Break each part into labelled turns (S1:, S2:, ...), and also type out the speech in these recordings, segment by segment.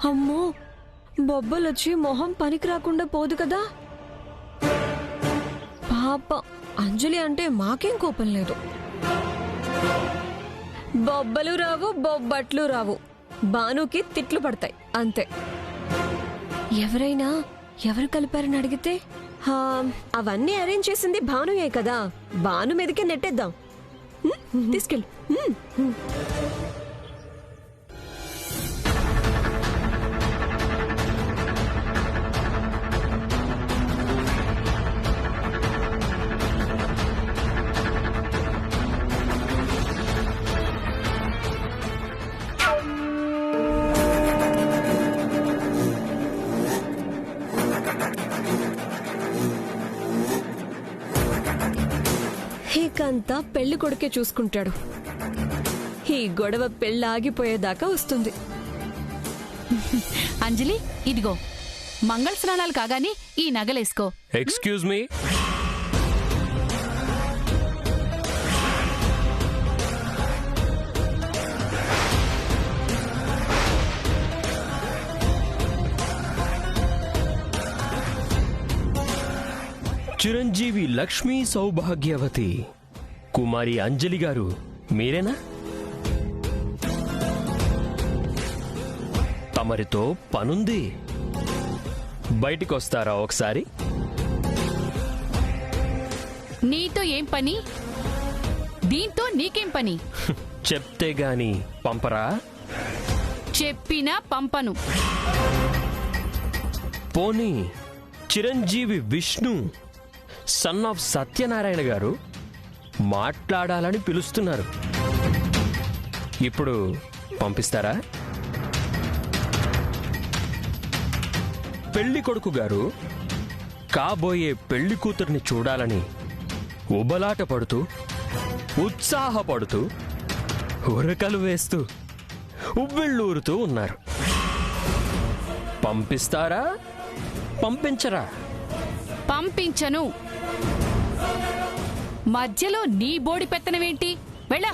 S1: అమ్మో, బొబ్బలొచ్చి మొహం పనికి రాకుండా పోదు కదా. పాప అంజలి అంటే మాకేం కోపం లేదు. బొబ్బలు రావు, బొబ్బట్లు రావు, బానుకి తిట్లు పడతాయి అంతే. ఎవరు కలిపారని అడిగితే అవన్నీ అరేంజ్ చేసింది భానుయే కదా, భాను మీదకే నెట్టేద్దాం. తీసుకెళ్ళు. ఇకంతా పెళ్లి కొడుకే చూసుకుంటాడు. ఈ గొడవ పెళ్ళాగిపోయేదాకా వస్తుంది.
S2: అంజలి, ఇదిగో మంగళ స్నానాలు కాగానే ఈ నగలేసుకో.
S3: ఎక్స్క్యూజ్ మీ, చిరంజీవి లక్ష్మీ సౌభాగ్యవతి కుమారి అంజలి గారు మీరేనా? తమరితో పనుంది, బయటికొస్తారా ఒకసారి?
S2: నీతో ఏం పని? దీంతో నీకేం పని?
S3: చెప్తే గాని పంపరా?
S2: చెప్పినా పంపను.
S3: పోనీ చిరంజీవి విష్ణు సన్ ఆఫ్ సత్యనారాయణ గారు మాట్లాడాలని పిలుస్తున్నారు. ఇప్పుడు పంపిస్తారా? పెళ్లి కొడుకు గారు కాబోయే పెళ్లి కూతుర్ని చూడాలని ఉబలాట పడుతూ, ఉత్సాహపడుతూ, ఉరకలు వేస్తూ, ఉవ్విళ్ళూరుతూ ఉన్నారు. పంపిస్తారా? పంపించరా?
S2: పంపించను. మధ్యలో నీ బోడి పెత్తనమేంటి? వెళ్ళ.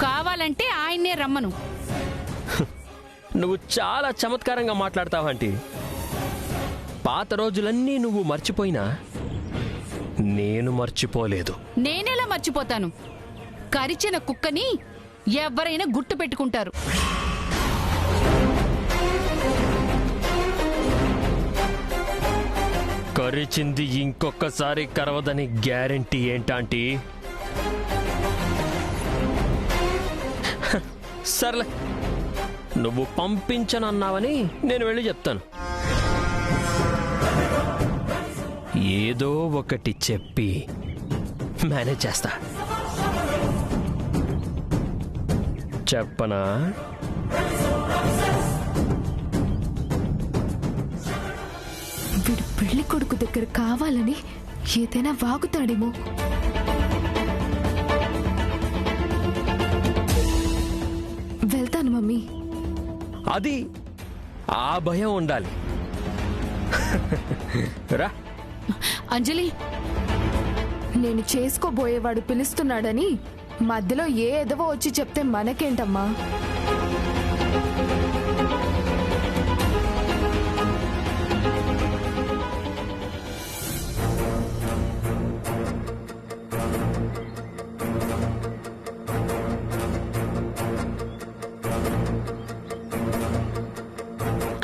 S2: కావాలంటే ఆయన్నే రమ్మను.
S3: నువ్వు చాలా చమత్కారంగా మాట్లాడతావంటి. పాత రోజులన్నీ నువ్వు మర్చిపోయినా నేను మర్చిపోలేదు.
S2: నేనెలా మర్చిపోతాను? కరిచిన కుక్కని ఎవరైనా గుర్తు పెట్టుకుంటారు.
S3: కరిచింది ఇంకొకసారి కరవదని గ్యారెంటీ ఏంటంటీ? సర్లే, నువ్వు పంపించనన్నావని నేను వెళ్ళి చెప్తాను. ఏదో ఒకటి చెప్పి మేనేజ్ చేస్తా. చెప్పనా?
S4: వీడు పెళ్లి కొడుకు దగ్గర కావాలని ఏదైనా వాగుతాడేమో. వెళ్తాను మమ్మీ.
S3: అది ఆ భయం ఉండాలి. రా
S2: అంజలి,
S4: నేను చేసుకోబోయేవాడు పిలుస్తున్నాడని మధ్యలో ఏ ఎదవో వచ్చి చెప్తే మనకేంటమ్మా?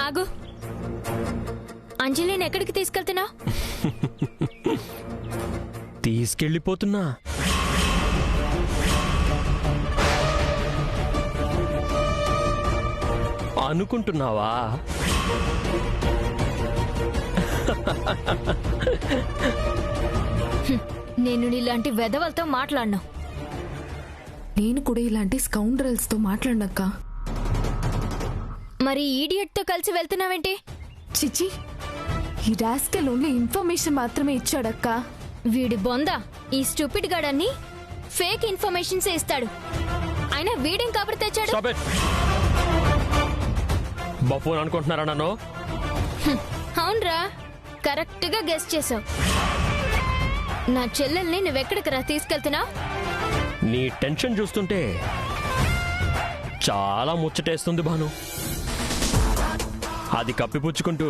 S1: ఆగు, అంజలిని ఎక్కడికి తీసుకెళ్తున్నా?
S3: తీసుకెళ్ళిపోతున్నా. అనుకుంటున్నావా?
S1: నేను ఇలాంటి వెధవలతో మాట్లాడను.
S4: నేను కూడా ఇలాంటి స్కౌండ్రల్స్ తో మాట్లాడనక్క.
S1: మరి ఈడియట్ తో కలిసి వెళ్తున్నావేంటి?
S4: చిచి, ఈ రాస్కెల్ ఓన్లీ ఇన్ఫర్మేషన్ మాత్రమే ఇచ్చాడక్క.
S1: వీడి బొంద ఈ స్టూపిడ్ గాడన్ని ఫేక్ ఇన్ఫర్మేషన్స్ ఇస్తాడు. అయినా వీడేం కాబట్టి తెచ్చాడు?
S3: బఫూన్ అనుకుంటున్నారా నన్ను?
S1: అవునరా, కరెక్ట్ గా గెస్ చేసావు. నా చెల్లెల్ని నువ్వెక్కడికి రా తీసుకెళ్తున్నావు?
S3: నీ టెన్షన్ చూస్తుంటే చాలా ముచ్చటేస్తుంది భాను. అది కప్పిపుచ్చుకుంటూ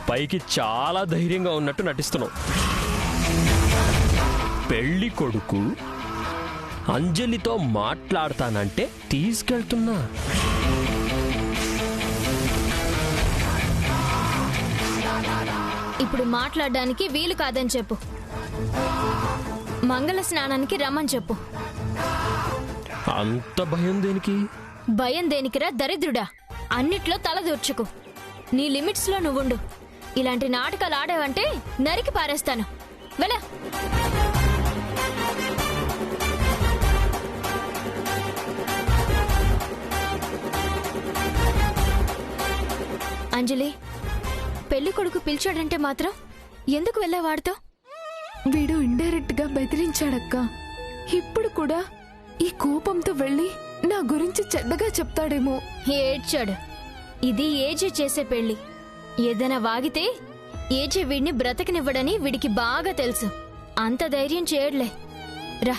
S3: పైకి చాలా ధైర్యంగా ఉన్నట్టు నటిస్తున్నావు. పెళ్లి కొడుకు అంజలితో మాట్లాడతానంటే తీసుకెళ్తున్నా.
S5: ఇప్పుడు మాట్లాడడానికి వీలు కాదని చెప్పు. మంగళ స్నానానికి రమ్మని చెప్పు.
S3: అంత భయం దేనికి?
S5: భయం దేనికిరా దరిద్రుడా? అన్నిట్లో తలదూర్చుకు. నీ లిమిట్స్ లో నువ్వుండు. ఇలాంటి నాటకాలు ఆడావంటే నరికి పారేస్తాను. వెళ్ళ. అంజలి, పెళ్లి కొడుకు పిలిచాడంటే మాత్రం ఎందుకు వెళ్ళావాడుతో?
S4: వీడు ఇండైరెక్ట్ గా బెదిరించాడక్క. ఇప్పుడు కూడా ఈ కోపంతో వెళ్ళి నా గురించి చెడ్డగా చెప్తాడేమో.
S5: ఏడ్చాడు. ఇది ఏజే చేసే పెళ్లి. ఏదైనా వాగితే ఏజే వీడిని బ్రతకనివ్వడని వీడికి బాగా తెలుసు. అంత ధైర్యం చేయడ్లే. రా.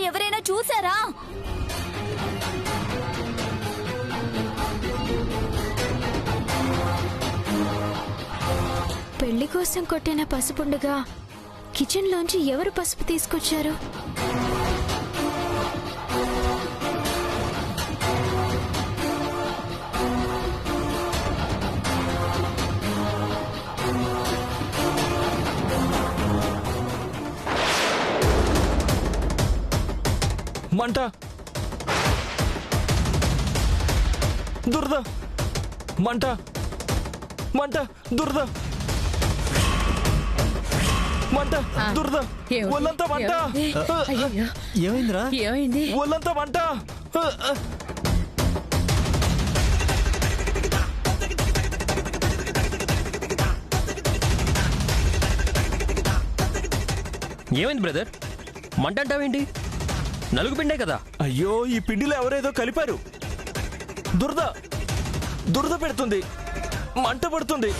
S5: ఎవరైనా చూసారా? పెళ్లి కోసం కొట్టిన పసుపుండగా కిచెన్ లోంచి ఎవరు పసుపు తీసుకొచ్చారు?
S6: మంట, దురద, మంట, మంట, దురద, మంట, దురద, ఒళ్ళంతా మంట.
S7: ఏమైందిరా?
S2: ఏమైంది?
S6: ఒళ్ళంతా మంట.
S3: ఏమైంది బ్రదర్? మంట అంటావేంటి? నలుగు పిండే కదా.
S6: అయ్యో, ఈ పిండిలో ఎవరేదో కలిపారు. దురద, దురద పెడుతుంది, మంట పడుతుంది.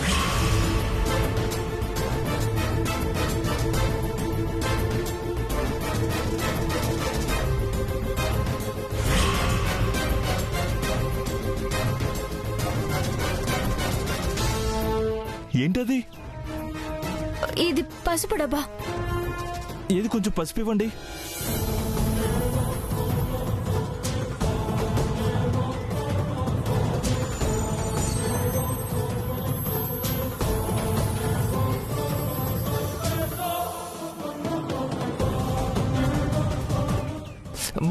S6: ఏంటది?
S5: ఇది పసుపు డబ్బా.
S6: ఏది కొంచెం పసుపు ఇవ్వండి.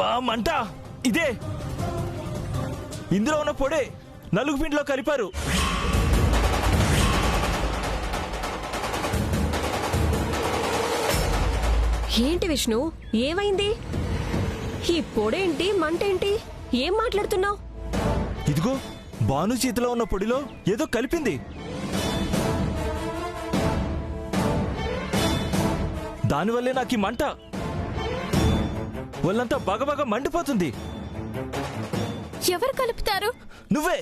S6: బా మంట, ఇదే. ఇందులో ఉన్న పొడే నలుగు పిండిలో కలిపారు.
S1: ఏంటి విష్ణు, ఏమైంది? ఈ పొడేంటి, మంటేంటి? ఏం మాట్లాడుతున్నావు?
S6: ఇదిగో భాను చేతిలో ఉన్న పొడిలో ఏదో కలిపింది. దానివల్లే నాకు ఈ మంట. వాళ్ళంతా బాగా మండిపోతుంది.
S5: ఎవరు కలుపుతారు?
S6: నువ్వే.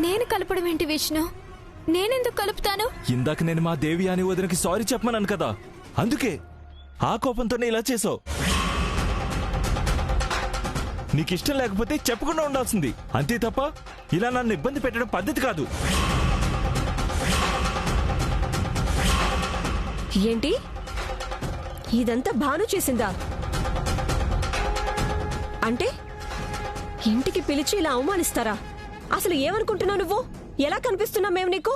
S5: నేను కలపడం ఏంటి విష్ణు? నేనెందుకు కలుపుతాను?
S6: ఇందాక నేను మా దేవి అని వదినకి సారీ చెప్పమన్నాను కదా, అందుకే ఆ కోపంతోనే ఇలా చేసావు. నీకిష్టం లేకపోతే చెప్పకుండా ఉండాల్సింది, అంతే తప్ప ఇలా నన్ను ఇబ్బంది పెట్టడం పద్ధతి కాదు.
S1: ఏంటి ఇదంతా భాను చేసిందా? అంటే ఇంటికి పిలిచి ఇలా అవమానిస్తారా? అసలు ఏమనుకుంటున్నావు నువ్వు? ఎలా కనిపిస్తున్నా మేము నీకు?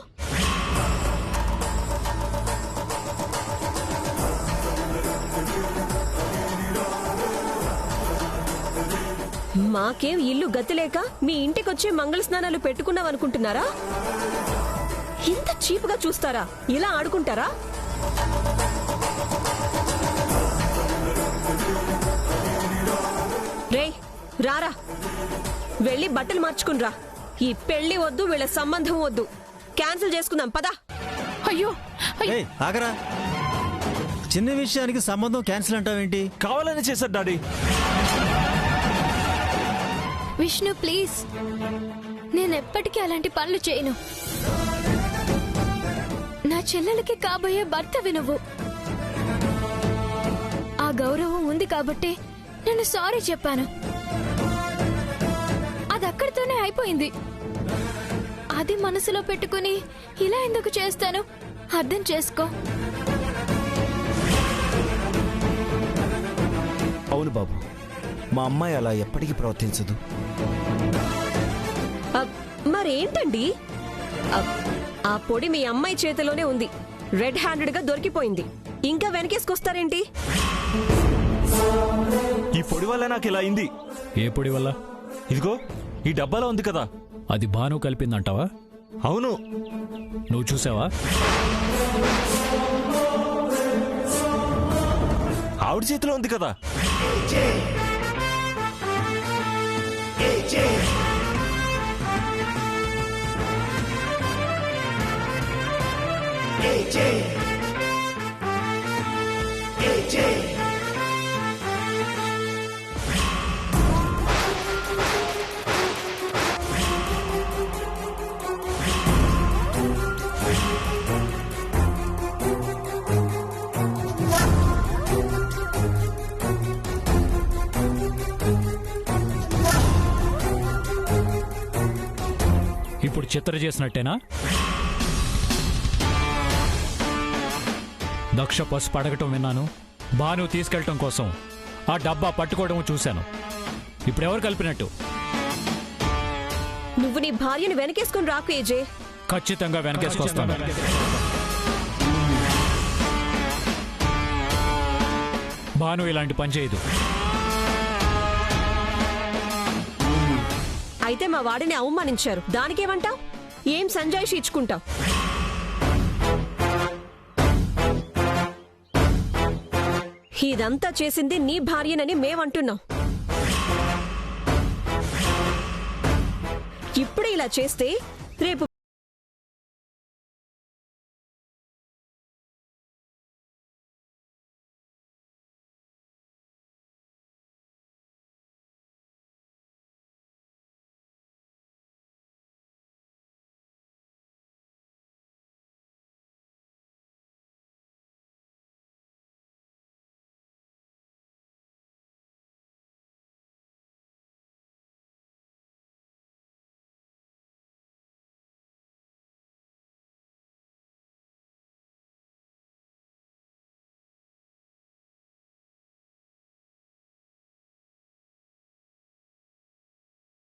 S1: మాకేం ఇల్లు గతిలేక మీ ఇంటికొచ్చి మంగళ స్నానాలు పెట్టుకున్నావనుకుంటున్నారా? ఇంత చీపుగా చూస్తారా? ఇలా ఆడుకుంటారా? రే రారా, వెళ్ళి బట్టలు మార్చుకునిరా. ఈ పెళ్లి వద్దు, వీళ్ళ సంబంధం వద్దు, క్యాన్సిల్ చేసుకుందాం పదా.
S2: అయ్యో
S7: ఏయ్ ఆగరా, చిన్న విషయానికి సంబంధం క్యాన్సిల్ అంటావేంటి?
S6: కావాలని చేశారు డాడీ.
S5: విష్ణు ప్లీజ్, నేనెప్పటికీ అలాంటి పనులు చేయను. నా చెల్లెలకి కాబోయే భర్తవి నువ్వు. ఆ గౌరవం ఉంది కాబట్టి నేను సారీ చెప్పాను. అది అక్కడితోనే అయిపోయింది. అది మనసులో పెట్టుకుని ఇలా ఎందుకు చేస్తాను? అర్థం చేసుకో.
S8: అవును బాబు, మా అమ్మాయి అలా ఎప్పటికీ ప్రవర్తించదు.
S1: మరేంటండి? ఆ పొడి మీ అమ్మాయి చేతిలోనే ఉంది, రెడ్ హ్యాండెడ్ గా దొరికిపోయింది. ఇంకా వెనకేసుకొస్తారేంటి?
S6: ఈ పొడి వల్ల నాకు ఇలా అయింది.
S9: ఏ పొడి వల్ల?
S6: ఇదిగో ఈ డబ్బాలో ఉంది కదా.
S9: అది భాను కలిపిందంటావా?
S6: అవును.
S9: నువ్వు చూసావా?
S6: ఆవిడ చేతిలో ఉంది కదా.
S9: ఇప్పుడు చిత్ర చేసినట్టేనా? దక్ష పసుపు అడగటం విన్నాను, భాను తీసుకెళ్ళటం కోసం ఆ డబ్బా పట్టుకోవడం చూశాను. ఇప్పుడు ఎవరు కలిపినట్టు?
S1: నువ్వు నీ భార్యను వెనకేసుకుని రాకు ఏజే.
S9: ఖచ్చితంగా వెనకేసుకొస్తాను. భాను ఇలాంటి పని చేయదు.
S1: అయితే మా వాడిని అవమానించారు, దానికేమంటావ్? ఏం సంజాయిషి ఇచ్చుకుంటావ్? ఇదంతా చేసింది నీ భార్యనని మేమంటున్నాం. ఇప్పుడు ఇలా చేస్తే రేపు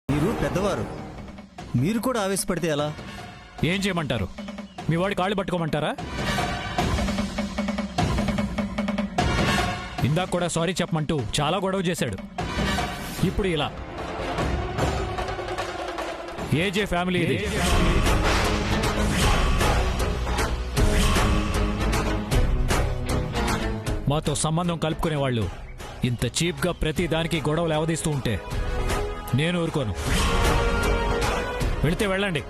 S7: మీరు పెద్దవారు, మీరు కూడా ఆవేశపడితే ఎలా?
S9: ఏం చేయమంటారు? మీ వాడి కాళ్ళు పట్టుకోమంటారా? ఇందాక కూడా సారీ చెప్పమంటూ చాలా గొడవ చేశాడు. ఇప్పుడు ఇలా. ఏజే ఫ్యామిలీ ఇది. మాతో సంబంధం కలుపుకునే వాళ్ళు ఇంత చీప్గా ప్రతి దానికి గొడవలు అవధిస్తూ ఉంటే నేను ఊరుకోను. వెళితే వెళ్ళండి.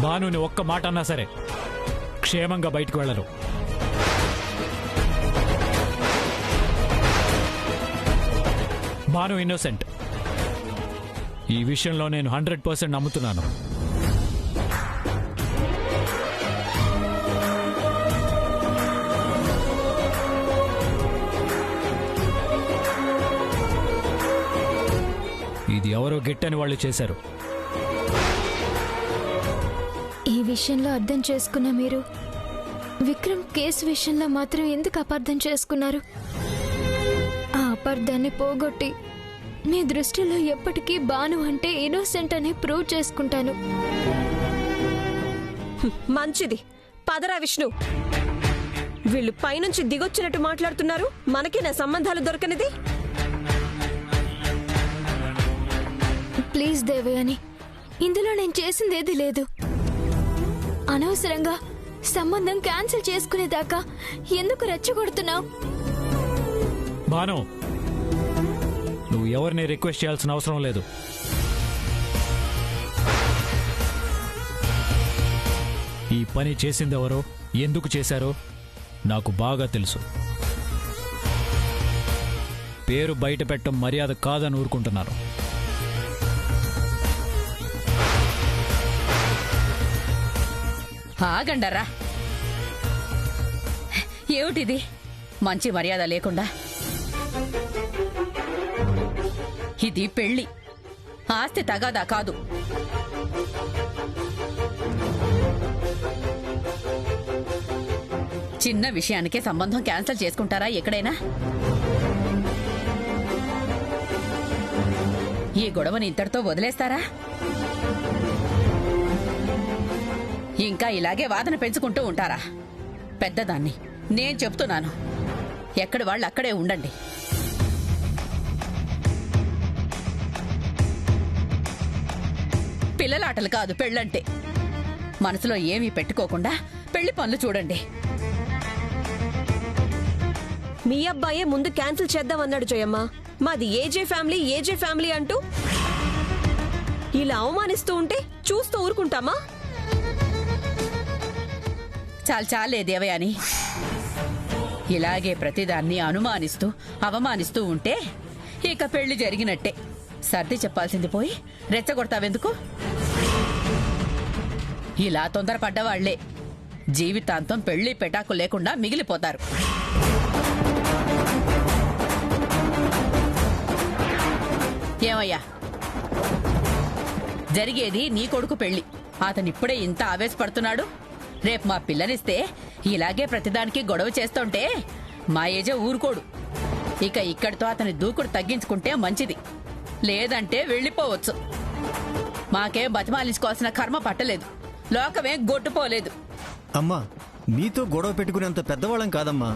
S9: భానుని ఒక్క మాట అన్నా సరే క్షేమంగా బయటకు వెళ్ళరు. భాను ఇన్నోసెంట్. ఈ విషయంలో నేను 100% నమ్ముతున్నాను. ఇది ఎవరో గిట్టని వాళ్ళు చేశారు.
S5: ఈ విషయంలో అర్థం చేసుకున్న మీరు విక్రమ్ కేసు విషయంలో మాత్రం ఎందుకు అపార్థం చేసుకున్నారు? ఆ అపార్థాన్ని పోగొట్టి మీ దృష్టిలో ఎప్పటికీ భాను అంటే ఇన్నోసెంట్ అని ప్రూవ్ చేసుకుంటాను.
S1: మంచిది, పదరా విష్ణు. వీళ్ళు పైనుంచి దిగొచ్చినట్టు మాట్లాడుతున్నారు. మనకి నా సంబంధాలు దొరకనిది.
S5: ప్లీజ్ దేవయాని, ఇందులో నేను చేసిందేది లేదు. అనవసరంగా సంబంధం క్యాన్సిల్ చేసుకునేదాకా ఎందుకు రెచ్చగొడుతున్నావు?
S9: భాను, నువ్వు ఎవరిని రిక్వెస్ట్ చేయాల్సిన అవసరం లేదు. ఈ పని చేసిందెవరో, ఎందుకు చేశారో నాకు బాగా తెలుసు. పేరు బయట పెట్టడం మర్యాద కాదని ఊరుకుంటున్నాను.
S2: ఆగండరా, ఏమిటిది? మంచి మర్యాద లేకుండా. ఇది పెళ్లి, ఆస్తి తగాదా కాదు. చిన్న విషయానికే సంబంధం క్యాన్సిల్ చేసుకుంటారా ఎక్కడైనా? ఈ గొడవని ఇంతటితో వదిలేస్తారా? ఇంకా ఇలాగే వాదన పెంచుకుంటూ ఉంటారా? పెద్దదాన్ని, నేను చెప్తున్నాను, ఎక్కడి వాళ్ళు అక్కడే ఉండండి. పిల్లలాటలు కాదు పెళ్ళంటే. మనసులో ఏమీ పెట్టుకోకుండా పెళ్లి పనులు చూడండి.
S1: మీ అబ్బాయే ముందు క్యాన్సిల్ చేద్దామన్నాడు జయమ్మ. మాది ఏజే ఫ్యామిలీ అంటూ ఇలా అవమానిస్తూ ఉంటే చూస్తూ ఊరుకుంటామా?
S2: చాలే దేవయాని, ఇలాగే ప్రతిదాన్ని అనుమానిస్తూ అవమానిస్తూ ఉంటే ఇక పెళ్లి జరిగినట్టే. సర్ది చెప్పాల్సింది పోయి రెచ్చగొడతావెందుకు? ఇలా తొందరపడ్డవాళ్లే జీవితాంతం పెళ్లి పెటాకు లేకుండా మిగిలిపోతారు. ఏమయ్యా, జరిగేది నీ కొడుకు పెళ్లి. అతనిప్పుడే ఇంత ఆవేశపడుతున్నాడు. రేపు మా పిల్లనిస్తే ఇలాగే ప్రతిదానికి గొడవ చేస్తుంటే మా ఏజే ఊరుకోడు. ఇక ఇక్కడితో అతని దూకుడు తగ్గించుకుంటే మంచిది, లేదంటే వెళ్ళిపోవచ్చు. మాకేం బతిమాలించుకోవాల్సిన కర్మ పట్టలేదు, లోకమే గొట్టుపోలేదు.
S7: అమ్మా, మీతో గొడవ పెట్టుకునేంత పెద్దవాళ్ళం కాదమ్మా.